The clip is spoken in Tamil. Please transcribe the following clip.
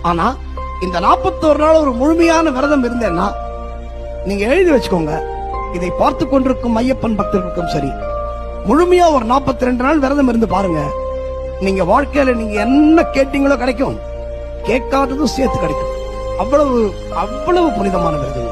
ஆனா இந்த 41 நாள் ஒரு முழுமையான விரதம் இருந்தேன்னா நீங்க எழுதி வச்சுக்கோங்க, இதை பார்த்து கொண்டிருக்கும் ஐயப்பன் பக்தர்களுக்கும் சரி, முழுமையா ஒரு 42 நாள் விரதம் இருந்து பாருங்க. நீங்க வாழ்க்கையில நீங்க என்ன கேட்டீங்களோ கிடைக்கும், கேட்காததும் சேர்த்து கிடைக்கும். அவ்வளவு அவ்வளவு புனிதமான விரதம்.